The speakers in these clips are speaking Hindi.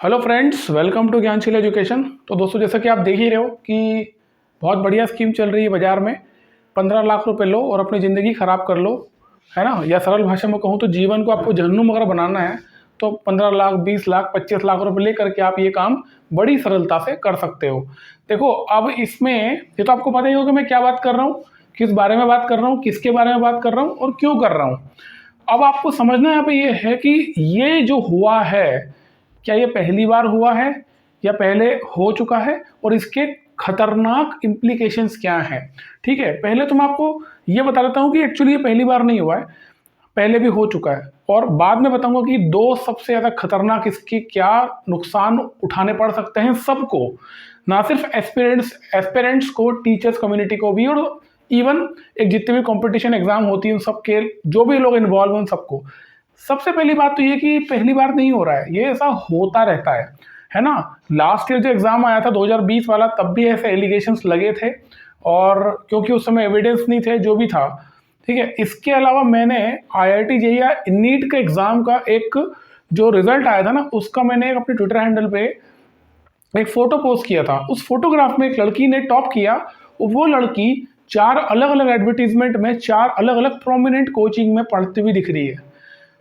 Hello friends, welcome to Gyansheel education. तो दोस्तों, जैसा कि आप देख ही रहे हो कि बहुत बढ़िया स्कीम चल रही है बाज़ार में। 15 लाख रुपए लो और अपनी ज़िंदगी ख़राब कर लो, है ना। या सरल भाषा में कहूँ तो जीवन को आपको जहन्नुम अगर बनाना है तो 15 लाख, 20 लाख, 25 लाख रुपए ले करके आप ये काम बड़ी सरलता से कर सकते हो। देखो, अब इसमें ये तो आपको पता ही होगा मैं क्या बात कर रहा हूँ, किस बारे में बात कर रहा हूँ, किसके बारे में बात कर रहा हूँ और क्यों कर रहा हूँ। अब आपको समझना यहाँ पे ये है कि ये जो हुआ है, क्या ये पहली बार हुआ है या पहले हो चुका है और इसके खतरनाक इम्प्लीकेशंस क्या हैं। ठीक है, पहले तो मैं आपको ये बता देता हूँ कि एक्चुअली ये पहली बार नहीं हुआ है, पहले भी हो चुका है। और बाद में बताऊंगा कि दो सबसे ज़्यादा खतरनाक इसके क्या नुकसान उठाने पड़ सकते हैं सबको, ना सिर्फ एस्पिरेंट्स को, टीचर्स कम्युनिटी को भी, और इवन एक जितने भी कंपटीशन एग्जाम होती है उन सबके जो भी लोग इन्वॉल्व हैं उन सबको। सबसे पहली बात तो ये कि पहली बार नहीं हो रहा है, ये ऐसा होता रहता है ना। लास्ट ईयर जो एग्जाम आया था 2020 वाला, तब भी ऐसे एलिगेशंस लगे थे, और क्योंकि उस समय एविडेंस नहीं थे जो भी था। ठीक है, इसके अलावा मैंने IIT जेईई या नीट के एग्जाम का एक जो रिजल्ट आया था ना, उसका मैंने अपने ट्विटर हैंडल पे एक फोटो पोस्ट किया था। उस फोटोग्राफ में एक लड़की ने टॉप किया। वो लड़की 4 अलग अलग एडवर्टीजमेंट में 4 अलग अलग प्रोमिनेंट कोचिंग में पढ़ती हुई दिख रही है।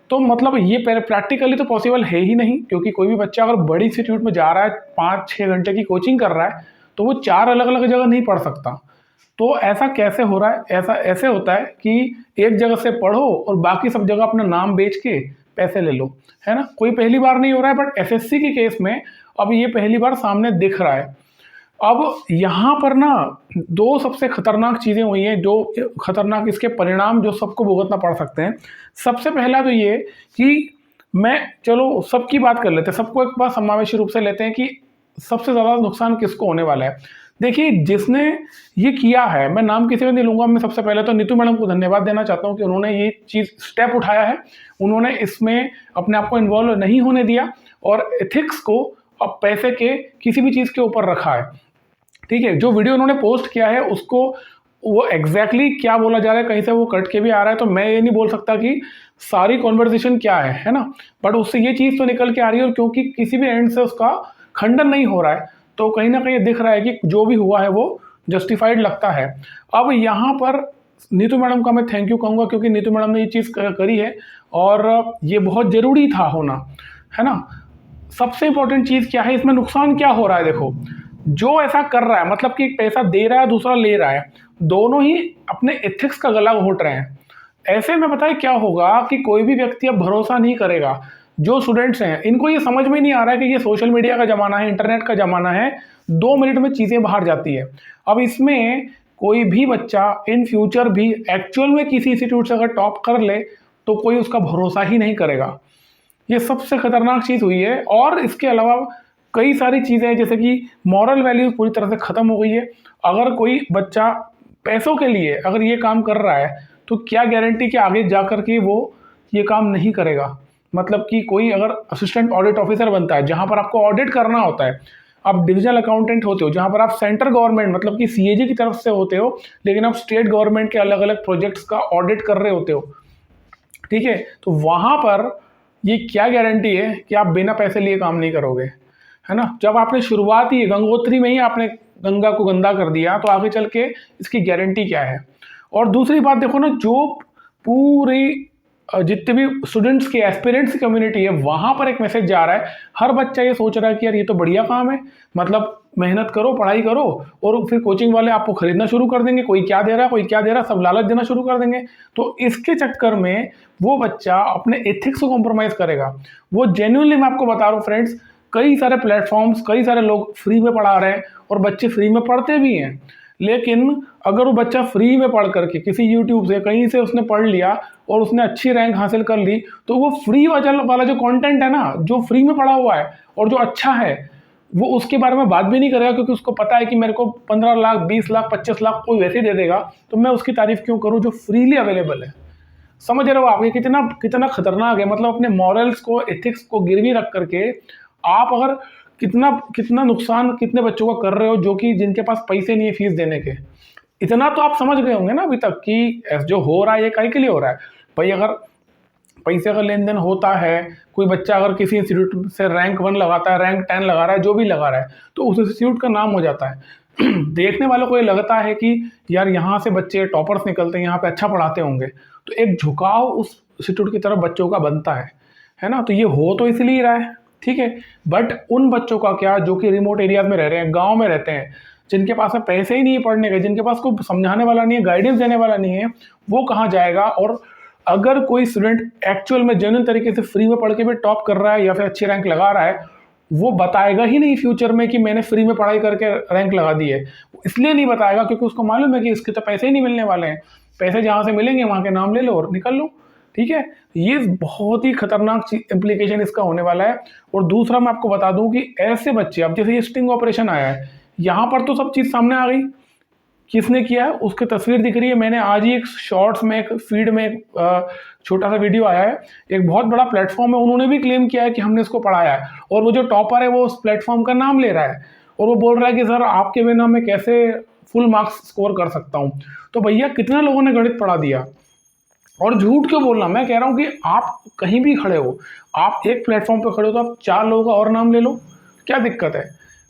तो मतलब ये प्रैक्टिकली तो पॉसिबल है ही नहीं, क्योंकि कोई भी बच्चा अगर बड़ी इंस्टीट्यूट में जा रहा है, 5-6 घंटे की कोचिंग कर रहा है, तो वो 4 अलग अलग जगह नहीं पढ़ सकता। तो ऐसा कैसे हो रहा है? ऐसा ऐसे होता है कि एक जगह से पढ़ो और बाकी सब जगह अपना नाम बेच के पैसे ले लो, है ना। कोई पहली बार नहीं हो रहा है, बट SSC के केस में अब ये पहली बार सामने दिख रहा है। अब यहाँ पर ना दो सबसे खतरनाक चीज़ें हुई हैं, जो खतरनाक इसके परिणाम जो सबको भुगतना पड़ सकते हैं। सबसे पहला तो ये कि मैं, चलो सबकी बात कर लेते हैं, सबको एक बार समावेशी रूप से लेते हैं कि सबसे ज़्यादा नुकसान किसको होने वाला है। देखिए, जिसने ये किया है, मैं नाम किसी का नहीं लूंगा, मैं सबसे पहले तो नीतू मैडम को धन्यवाद देना चाहता हूँ कि उन्होंने ये चीज़ स्टेप उठाया है। उन्होंने इसमें अपने आप को इन्वॉल्व नहीं होने दिया और एथिक्स को अब पैसे के किसी भी चीज़ के ऊपर रखा है। ठीक है, जो वीडियो उन्होंने पोस्ट किया है उसको वो एग्जैक्टली क्या बोला जा रहा है, कहीं से वो कट के भी आ रहा है, तो मैं ये नहीं बोल सकता कि सारी कॉन्वर्सेशन क्या है ना। बट उससे ये चीज़ तो निकल के आ रही है, और क्योंकि किसी भी एंड से उसका खंडन नहीं हो रहा है, तो कहीं ना कहीं दिख रहा है कि जो भी हुआ है वो जस्टिफाइड लगता है। अब यहाँ पर नीतू मैडम का मैं थैंक यू कहूँगा, क्योंकि नीतू मैडम ने ये चीज़ करी है और ये बहुत ज़रूरी था होना, है ना। सबसे इंपॉर्टेंट चीज़ क्या है, इसमें नुकसान क्या हो रहा है। देखो, जो ऐसा कर रहा है, मतलब कि एक पैसा दे रहा है, दूसरा ले रहा है, दोनों ही अपने एथिक्स का गला घोंट रहे हैं। ऐसे में बताए क्या होगा कि कोई भी व्यक्ति अब भरोसा नहीं करेगा। जो स्टूडेंट्स हैं, इनको ये समझ में नहीं आ रहा है कि ये सोशल मीडिया का ज़माना है, इंटरनेट का ज़माना है, 2 मिनट में चीज़ें बाहर जाती है। अब इसमें कोई भी बच्चा इन फ्यूचर भी एक्चुअल में किसी इंस्टीट्यूट से अगर टॉप कर ले तो कोई उसका भरोसा ही नहीं करेगा। ये सबसे खतरनाक चीज़ हुई है। और इसके अलावा कई सारी चीज़ें हैं, जैसे कि मॉरल वैल्यूज पूरी तरह से ख़त्म हो गई है। अगर कोई बच्चा पैसों के लिए अगर ये काम कर रहा है, तो क्या गारंटी कि आगे जा कर के वो ये काम नहीं करेगा। मतलब कि कोई अगर असिस्टेंट ऑडिट ऑफिसर बनता है, जहाँ पर आपको ऑडिट करना होता है, आप डिविजनल अकाउंटेंट होते हो, जहाँ पर आप सेंट्रल गवर्नमेंट मतलब कि CAG की तरफ से होते हो, लेकिन आप स्टेट गवर्नमेंट के अलग अलग प्रोजेक्ट्स का ऑडिट कर रहे होते हो। ठीक है, तो वहाँ पर ये क्या गारंटी है कि आप बिना पैसे लिए काम नहीं करोगे, है ना। जब आपने शुरुआत ही गंगोत्री में ही आपने गंगा को गंदा कर दिया, तो आगे चल के इसकी गारंटी क्या है। और दूसरी बात देखो ना, जो पूरी जितने भी स्टूडेंट्स के एस्पिरेंट्स की कम्युनिटी है, वहाँ पर एक मैसेज जा रहा है। हर बच्चा ये सोच रहा है कि यार ये तो बढ़िया काम है, मतलब मेहनत करो, पढ़ाई करो, और फिर कोचिंग वाले आपको खरीदना शुरू कर देंगे, कोई क्या दे रहा है, कोई क्या दे रहा है, सब लालच देना शुरू कर देंगे। तो इसके चक्कर में वो बच्चा अपने एथिक्स को कॉम्प्रोमाइज़ करेगा। वो जेन्युइनली मैं आपको बता रहा हूँ फ्रेंड्स, कई सारे प्लेटफॉर्म्स, कई सारे लोग फ्री में पढ़ा रहे हैं और बच्चे फ्री में पढ़ते भी हैं। लेकिन अगर वो बच्चा फ्री में पढ़ करके किसी यूट्यूब से कहीं से उसने पढ़ लिया और उसने अच्छी रैंक हासिल कर ली, तो वो फ्री वाला जो कंटेंट है ना, जो फ्री में पढ़ा हुआ है और जो अच्छा है, वो उसके बारे में बात भी नहीं करेगा, क्योंकि उसको पता है कि मेरे को 15 लाख, 20 लाख, 25 लाख कोई वैसे ही दे देगा, तो मैं उसकी तारीफ क्यों करूं जो फ्रीली अवेलेबल है। समझ रहे हो आप ये कितना कितना खतरनाक है। मतलब अपने मॉरल्स को, एथिक्स को गिरवी रख करके आप अगर कितना कितना नुकसान कितने बच्चों को कर रहे हो, जो कि जिनके पास पैसे नहीं है फीस देने के। इतना तो आप समझ गए होंगे ना अभी तक कि जो हो रहा है ये काहे के लिए हो रहा है। भाई, अगर पैसे का लेन देन होता है, कोई बच्चा अगर किसी इंस्टीट्यूट से रैंक 1 लगाता है, रैंक 10 लगा रहा है, जो भी लगा रहा है, तो उस इंस्टीट्यूट का नाम हो जाता है। देखने वालों को ये लगता है कि यार यहाँ से बच्चे टॉपर्स निकलते हैं, यहाँ पे अच्छा पढ़ाते होंगे, तो एक झुकाव उस इंस्टीट्यूट की तरफ बच्चों का बनता है ना। तो ये हो तो इसलिए रहा है, ठीक है। बट उन बच्चों का क्या जो कि रिमोट एरियाज में रह रहे हैं, गाँव में रहते हैं, जिनके पास में पैसे ही नहीं है पढ़ने के, जिनके पास कोई समझाने वाला नहीं है, गाइडेंस देने वाला नहीं है, वो कहाँ जाएगा। और अगर कोई स्टूडेंट एक्चुअल में जेन्युइन तरीके से फ्री में पढ़ के भी टॉप कर रहा है या फिर अच्छी रैंक लगा रहा है, वो बताएगा ही नहीं फ्यूचर में कि मैंने फ्री में पढ़ाई करके रैंक लगा दी है। इसलिए नहीं बताएगा क्योंकि उसको मालूम है कि इसके तो पैसे ही नहीं मिलने वाले हैं, पैसे जहाँ से मिलेंगे वहाँ के नाम ले लो और निकल लो, ठीक है। ये बहुत ही खतरनाक इम्प्लीकेशन इसका होने वाला है। और दूसरा मैं आपको बता दूं कि ऐसे बच्चे, अब जैसे ये स्टिंग ऑपरेशन आया है, यहाँ पर तो सब चीज़ सामने आ गई, किसने किया है उसकी तस्वीर दिख रही है। मैंने आज ही एक शॉर्ट्स में, एक फीड में एक छोटा सा वीडियो आया है, एक बहुत बड़ा प्लेटफॉर्म है, उन्होंने भी क्लेम किया है कि हमने इसको पढ़ाया है, और वो जो टॉपर है वो उस प्लेटफॉर्म का नाम ले रहा है और वो बोल रहा है कि सर आपके बिना मैं कैसे फुल मार्क्स स्कोर कर सकता हूँ। तो भैया कितने लोगों ने गणित पढ़ा दिया। और झूठ क्यों बोलना, मैं कह रहा हूँ कि आप कहीं भी खड़े हो, आप एक प्लेटफॉर्म पे खड़े हो तो आप 4 लोगों का और नाम ले लो, क्या दिक्कत है।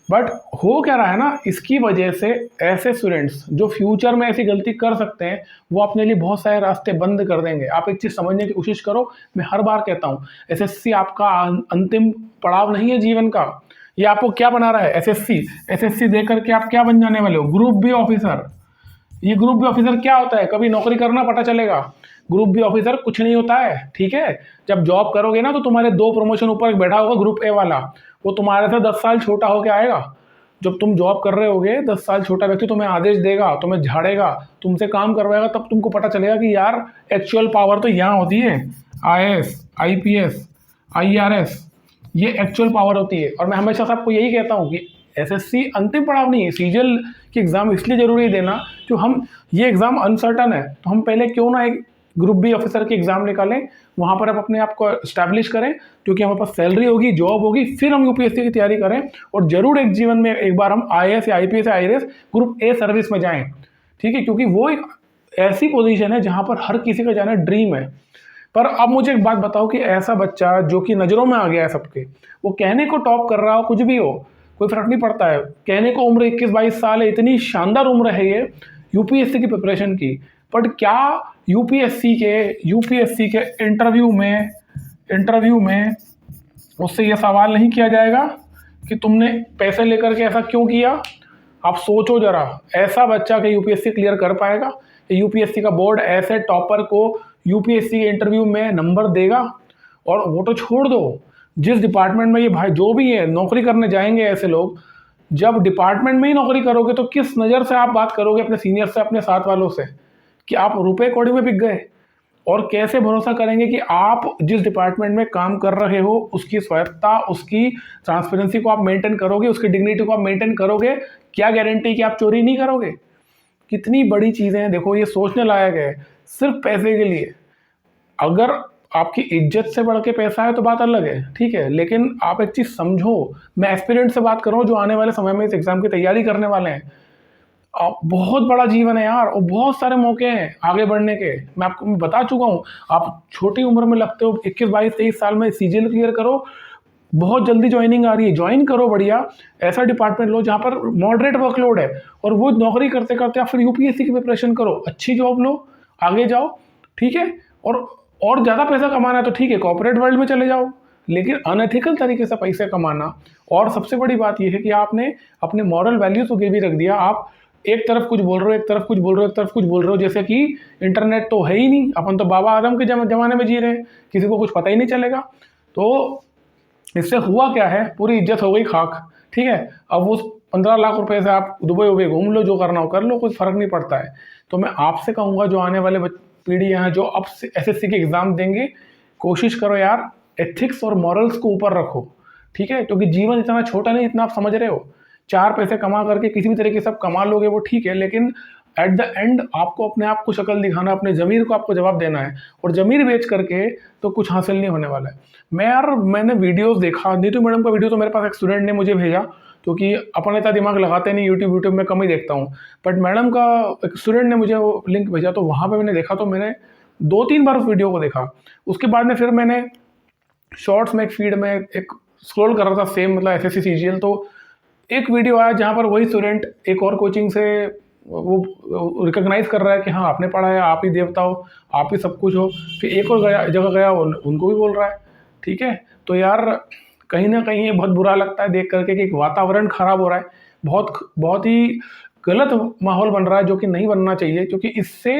बट हो क्या रहा है ना, इसकी वजह से ऐसे स्टूडेंट्स जो फ्यूचर में ऐसी गलती कर सकते हैं, वो अपने लिए बहुत सारे रास्ते बंद कर देंगे। आप एक चीज़ समझने की कोशिश करो, मैं हर बार कहता हूँ, एसएससी आपका अंतिम पड़ाव नहीं है जीवन का। ये आपको क्या बना रहा है एसएससी दे करके आप क्या बन जाने वाले हो, ग्रुप बी ऑफिसर। ये ग्रुप बी ऑफिसर क्या होता है, कभी नौकरी करना पता चलेगा। ग्रुप बी ऑफिसर कुछ नहीं होता है, ठीक है। जब जॉब करोगे ना तो तुम्हारे 2 प्रमोशन ऊपर बैठा होगा ग्रुप ए वाला, वो तुम्हारे से 10 साल छोटा होके आएगा। जब तुम जॉब कर रहे होगे, 10 साल छोटा व्यक्ति तुम्हें आदेश देगा, तुम्हें झाड़ेगा, तुमसे काम करवाएगा, तब तुमको पता चलेगा कि यार एक्चुअल पावर तो यहाँ होती है, आईएएस, आईपीएस, आईआरएस, ये एक्चुअल पावर होती है। और मैं हमेशा से आपको यही कहता हूँ कि एसएससी अंतिम पड़ाव नहीं है। सीजीएल की एग्ज़ाम इसलिए ज़रूरी है देना, जो हम ये एग्ज़ाम अनसर्टन है, तो हम पहले क्यों ना एक ग्रुप बी ऑफिसर की एग्ज़ाम निकालें, वहाँ पर आप अपने आप को इस्टेब्लिश करें, क्योंकि हमारे पास सैलरी होगी, जॉब होगी, फिर हम यूपीएससी की तैयारी करें। और ज़रूर एक जीवन में एक बार हम आईएएस या आईपीएस या आईआरएस ग्रुप ए सर्विस में जाएँ, ठीक है, क्योंकि वो एक ऐसी पोजीशन है जहाँ पर हर किसी का जाना ड्रीम है। पर अब मुझे एक बात बताओ कि ऐसा बच्चा जो कि नज़रों में आ गया है सबके, वो कहने को टॉप कर रहा हो, कुछ भी हो, कोई फर्क नहीं पड़ता है, कहने को उम्र 21-22 साल है, इतनी शानदार उम्र है ये यूपीएससी की प्रिपरेशन की। बट क्या यूपीएससी के इंटरव्यू में उससे ये सवाल नहीं किया जाएगा कि तुमने पैसे लेकर के ऐसा क्यों किया। आप सोचो जरा, ऐसा बच्चा कि यूपीएससी क्लियर कर पाएगा, यूपीएससी का बोर्ड ऐसे टॉपर को यूपीएससी इंटरव्यू में नंबर देगा। और वो तो छोड़ दो, जिस डिपार्टमेंट में ये भाई जो भी है नौकरी करने जाएंगे ऐसे लोग, जब डिपार्टमेंट में ही नौकरी करोगे तो किस नज़र से आप बात करोगे अपने सीनियर से, अपने साथ वालों से, कि आप रुपए कौड़ी में बिक गए। और कैसे भरोसा करेंगे कि आप जिस डिपार्टमेंट में काम कर रहे हो उसकी स्वायत्तता, उसकी ट्रांसपेरेंसी को आप मेंटेन करोगे, उसकी डिग्निटी को आप मेंटेन करोगे, क्या गारंटी कि आप चोरी नहीं करोगे। कितनी बड़ी चीज़ें हैं, देखो ये सोचने लायक है। सिर्फ पैसे के लिए, अगर आपकी इज्जत से बढ़ के पैसा है तो बात अलग है, ठीक है, लेकिन आप एक चीज़ समझो, मैं एस्पिरेंट से बात कर रहा हूँ जो आने वाले समय में इस एग्ज़ाम की तैयारी करने वाले हैं। बहुत बड़ा जीवन है यार, और बहुत सारे मौके हैं आगे बढ़ने के। मैं आपको बता चुका हूँ, आप छोटी उम्र में लगते हो, 21, 22, 23 साल में सीजीएल क्लियर करो, बहुत जल्दी ज्वाइनिंग आ रही है, ज्वाइन करो, बढ़िया ऐसा डिपार्टमेंट लो जहाँ पर मॉडरेट वर्कलोड है, और वो नौकरी करते करते आप फिर यूपीएससी की प्रिपरेशन करो, अच्छी जॉब लो, आगे जाओ, ठीक है। और ज़्यादा पैसा कमाना है तो ठीक है, कॉर्पोरेट वर्ल्ड में चले जाओ, लेकिन अनएथिकल तरीके से पैसे कमाना। और सबसे बड़ी बात यह है कि आपने अपने मॉरल वैल्यूज को गिरवी रख दिया। आप एक तरफ कुछ बोल रहे हो, एक तरफ कुछ बोल रहे हो, एक तरफ कुछ बोल रहे हो, जैसे कि इंटरनेट तो है ही नहीं, अपन तो बाबा आदम के ज़माने में जी रहे हैं, किसी को कुछ पता ही नहीं चलेगा। तो इससे हुआ क्या है, पूरी इज्जत हो गई खाक, ठीक है। अब उस 15 लाख रुपए से आप दुबई उबई घूम लो, जो करना हो कर लो, कुछ फ़र्क नहीं पड़ता है। तो मैं आपसे कहूँगा, जो आने वाले पीढ़ियाँ हैं जो अब एसएससी के एग्ज़ाम देंगे, कोशिश करो यार एथिक्स और मॉरल्स को ऊपर रखो, ठीक है, क्योंकि जीवन इतना छोटा नहीं इतना आप समझ रहे हो। 4 पैसे कमा करके किसी भी तरीके से आप कमा लोगे वो ठीक है, लेकिन एट द एंड आपको अपने आप को शक्ल दिखाना, अपने ज़मीर को आपको जवाब देना है, और ज़मीर बेच करके तो कुछ हासिल नहीं होने वाला है। मैंने वीडियोस देखा, नीतू मैडम का वीडियो तो मेरे पास एक स्टूडेंट ने मुझे भेजा, क्योंकि अपन इतना दिमाग लगाते नहीं, यूट्यूब में कम ही देखता हूँ, बट मैडम का एक स्टूडेंट ने मुझे वो लिंक भेजा, तो वहाँ पे मैंने देखा तो मैंने 2-3 बार उस वीडियो को देखा। उसके बाद में फिर मैंने शॉर्ट्स में एक फीड में एक स्क्रॉल कर रहा था सेम, मतलब एसएससी सीजीएल, तो एक वीडियो आया जहाँ पर वही स्टूडेंट एक और कोचिंग से वो रिकॉग्नाइज कर रहा है कि हाँ आपने पढ़ा है, आप ही देवता हो, आप ही सब कुछ हो। फिर एक और जगह गया उनको भी बोल रहा है। ठीक है, तो यार कहीं ना कहीं ये बहुत बुरा लगता है देख करके कि एक वातावरण खराब हो रहा है, बहुत बहुत ही गलत माहौल बन रहा है, जो कि नहीं बनना चाहिए, क्योंकि इससे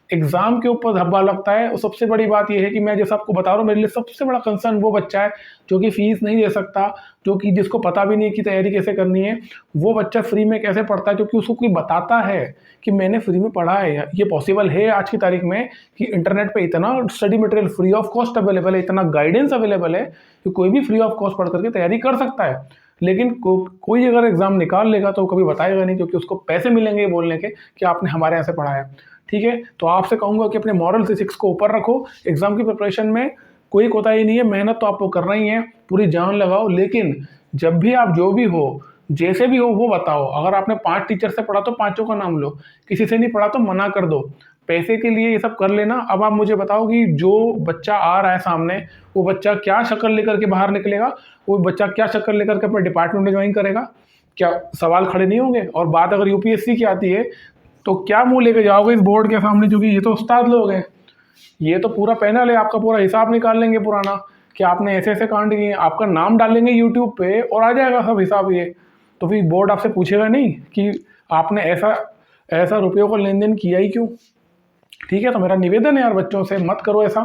एग्जाम के ऊपर धब्बा लगता है। और सबसे बड़ी बात यह है कि मैं जैसा आपको बता रहा हूँ, मेरे लिए सबसे बड़ा कंसर्न वो बच्चा है जो कि फीस नहीं दे सकता, जो कि जिसको पता भी नहीं कि तैयारी कैसे करनी है। वो बच्चा फ्री में कैसे पढ़ता है, क्योंकि उसको कोई बताता है कि मैंने फ्री में पढ़ा है। ये पॉसिबल है आज की तारीख में कि इंटरनेट पे इतना study material free of cost available है, इतना गाइडेंस अवेलेबल है कि कोई भी फ्री ऑफ कॉस्ट पढ़ करके तैयारी कर सकता है। लेकिन कोई अगर एग्जाम निकाल लेगा तो कभी बताएगा नहीं, क्योंकि उसको पैसे मिलेंगे बोलने के कि आपने हमारे यहाँ से पढ़ा है। ठीक है, तो आपसे कहूंगा कि अपने मॉरल फिजिक्स को ऊपर रखो। एग्जाम की प्रिपरेशन में कोई कोताही नहीं है, मेहनत तो आपको करना ही है, पूरी जान लगाओ। लेकिन जब भी आप जो भी हो, जैसे भी हो, वो बताओ। अगर आपने 5 टीचर से पढ़ा तो 5 का नाम लो, किसी से नहीं पढ़ा तो मना कर दो। पैसे के लिए ये सब कर लेना। अब आप मुझे बताओ कि जो बच्चा आ रहा है सामने, वो बच्चा क्या शक्ल लेकर के बाहर निकलेगा, वो बच्चा क्या शक्ल लेकर के अपने डिपार्टमेंट में ज्वाइन करेगा? क्या सवाल खड़े नहीं होंगे? और बात अगर यूपीएससी की आती है तो क्या मुंह लेके जाओगे इस बोर्ड के सामने, क्योंकि ये तो उस्ताद लोग हैं, ये तो पूरा पैनल है, आपका पूरा हिसाब निकाल लेंगे पुराना कि आपने ऐसे ऐसे कांड किए, आपका नाम डालेंगे यूट्यूब पे और आ जाएगा सब हिसाब ये। तो फिर बोर्ड आपसे पूछेगा नहीं कि आपने ऐसा ऐसा रुपयों का लेन देन किया ही क्यों? ठीक है, तो मेरा निवेदन है यार, बच्चों से मत करो ऐसा।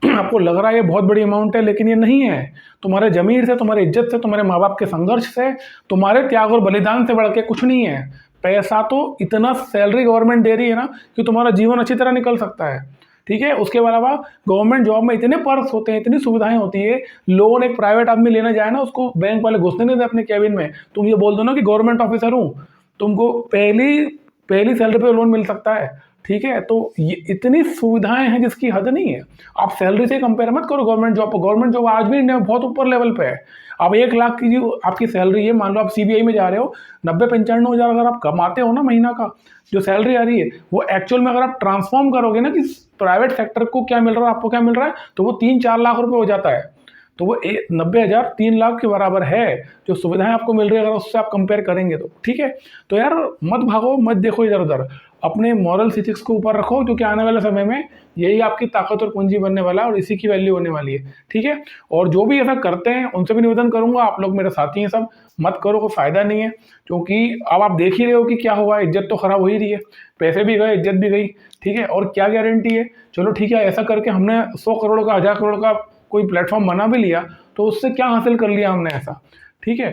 आपको लग रहा है ये बहुत बड़ी अमाउंट है, लेकिन ये नहीं है। तुम्हारे जमीर से, तुम्हारे इज्जत से, तुम्हारे माँ बाप के संघर्ष से, तुम्हारे त्याग और बलिदान से बढ़ के कुछ नहीं है। पैसा तो इतना सैलरी गवर्नमेंट दे रही है ना कि तुम्हारा जीवन अच्छी तरह निकल सकता है। ठीक है, उसके अलावा गवर्नमेंट जॉब में इतने पर्क्स होते हैं, इतनी सुविधाएं होती है। लोन एक प्राइवेट आदमी लेना जाए ना, उसको बैंक वाले घुसने नहीं देते अपने कैबिन में। तुम ये बोल दो ना कि गवर्नमेंट ऑफिसर हूँ, तुमको पहली पहली सैलरी पे लोन मिल सकता है। ठीक है, तो ये इतनी सुविधाएं हैं जिसकी हद नहीं है। आप सैलरी से कंपेयर मत करो गवर्नमेंट जॉब को। गवर्नमेंट जॉब आज भी इंडिया में बहुत ऊपर लेवल पे है। अब 1 लाख की जो आपकी सैलरी है, मान लो आप सीबीआई में जा रहे हो, 90-95 हज़ार अगर आप कमाते हो ना महीना का, जो सैलरी आ रही है, वो एक्चुअल में अगर आप ट्रांसफॉर्म करोगे ना कि प्राइवेट सेक्टर को क्या मिल रहा है, आपको क्या मिल रहा है, तो वो 3-4 लाख रुपए हो जाता है। तो वो 90,000 3 लाख के बराबर है जो सुविधाएं आपको मिल रही है, अगर उससे आप कंपेयर करेंगे तो। ठीक है, तो यार मत भागो, मत देखो इधर उधर, अपने मॉरल एथिक्स को ऊपर रखो, क्योंकि आने वाले समय में यही आपकी ताकत और पूंजी बनने वाला है और इसी की वैल्यू होने वाली है। ठीक है, और जो भी ऐसा करते हैं उनसे भी निवेदन करूंगा, आप लोग मेरे साथी हैं सब, मत करो, कोई फायदा नहीं है। क्योंकि अब आप देख ही रहे हो कि क्या हुआ, इज्जत तो खराब हो ही रही है, पैसे भी गए, इज्जत भी गई। ठीक है, और क्या गारंटी है? चलो ठीक है, ऐसा करके हमने 100 करोड़ का, 1000 करोड़ का कोई प्लेटफॉर्म बना भी लिया, तो उससे क्या हासिल कर लिया हमने ऐसा? ठीक है,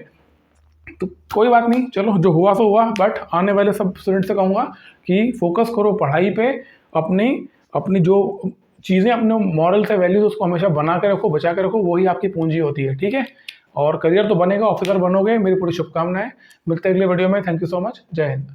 तो कोई बात नहीं, चलो जो हुआ सो हुआ। बट आने वाले सब स्टूडेंट से कहूँगा कि फोकस करो पढ़ाई पे, अपनी अपनी जो चीज़ें अपने मॉरल से वैल्यूज उसको हमेशा बना के रखो, बचा के रखो, वही आपकी पूंजी होती है। ठीक है, और करियर तो बनेगा, ऑफिसर बनोगे, मेरी पूरी शुभकामनाएं। मिलते हैं अगले वीडियो में। थैंक यू सो मच, जय हिंद।